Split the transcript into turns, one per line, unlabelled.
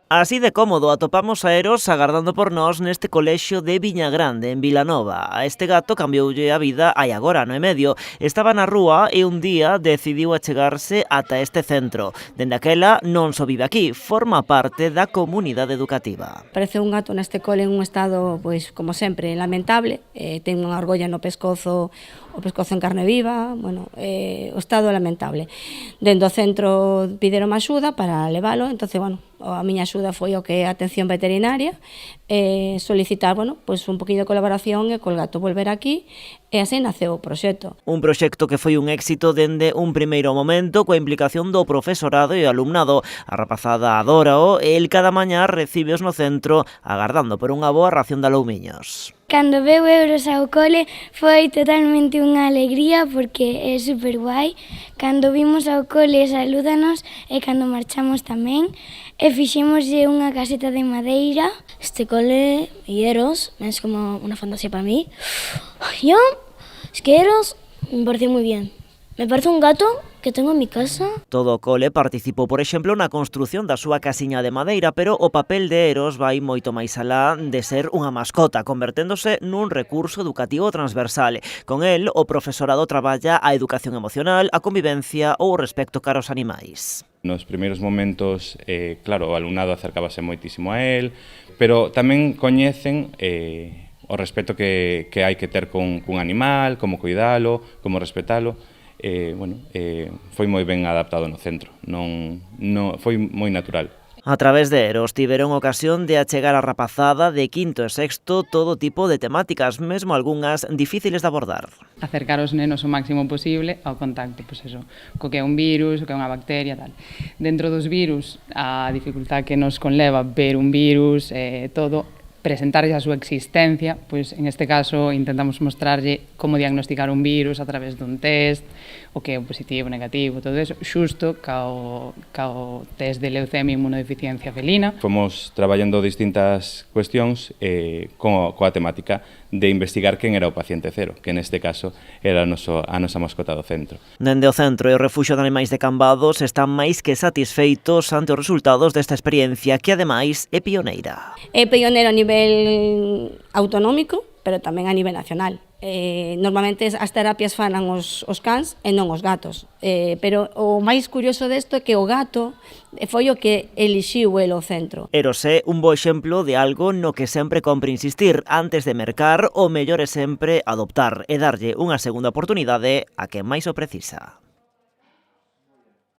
Así de cómodo atopamos a Eros agardando por nós neste colexio de Viñagrande, en Vilanova. A este gato cambioulle a vida hai agora ano e medio. Estaba na rúa e un día decidiu achegarse ata este centro. Dende aquela non só vive aquí, forma parte da comunidade educativa.
Parece un gato neste cole en un estado, pois, como sempre, lamentable. Ten unha argolla no pescozo, o pescozo en carne viva, bueno, o estado lamentable. Dentro do centro pideron axuda para leválo, entonces, bueno, a miña axuda foi o que é a atención veterinaria, solicitar, bueno, pois un poquinho de colaboración e col gato volver aquí, e así naceu o proxecto.
Un proxecto que foi un éxito dende un primeiro momento coa implicación do profesorado e o alumnado. A rapazada adórao e el cada mañá recíbeos no centro agardando por unha boa ración de aloumiños.
Cando veu Euros ao cole foi totalmente unha alegría porque é super guai. Cando vimos ao cole salúdanos e cando marchamos tamén. E fixémoslle unha caseta de madeira.
Este cole e Eros es como una fantasía para mí. Yo, es que Eros me pareció muy bien. Me parece un gato que tengo en mi casa.
Todo o cole participou, por exemplo, na construción da súa casiña de madeira, pero o papel de Eros vai moito máis alá de ser unha mascota, converténdose nun recurso educativo transversal. Con el, o profesorado traballa a educación emocional, a convivencia ou o respecto cara aos animais.
Nos primeiros momentos, claro, o alumnado acercábase moitísimo a él, pero tamén coñecen o respeto que hai que ter cun animal, como cuidalo, como respetalo. Foi moi ben adaptado no centro, foi moi natural.
A través de Eros tiveron ocasión de achegar a rapazada de quinto e sexto todo tipo de temáticas, mesmo algunhas difíciles de abordar.
Acercar os nenos o máximo posible ao contacto, pois eso, co que é un virus, o que é unha bacteria, tal. Dentro dos virus, a dificultad que nos conleva ver un virus, todo, presentarlle a súa existencia, pois en este caso intentamos mostrarlle como diagnosticar un virus a través dun test, o que é positivo, negativo, todo eso, xusto cao test de leucemia e inmunodeficiencia felina.
Fomos traballando distintas cuestións coa temática de investigar quen era o paciente cero, que neste caso era a nosa mascota do centro.
Dende o centro e o Refuxio de Animais de Cambados están máis que satisfeitos ante os resultados desta experiencia que ademais é pioneira.
É pioneiro a nivel autonómico, pero tamén a nivel nacional. Normalmente as terapias fanan os cans e non os gatos, pero o máis curioso desto é que o gato foi o que elixiu el o centro.
Eros é un bo exemplo de algo no que sempre compre insistir. Antes de mercar, o mellor é sempre adoptar e darlle unha segunda oportunidade a quen máis o precisa.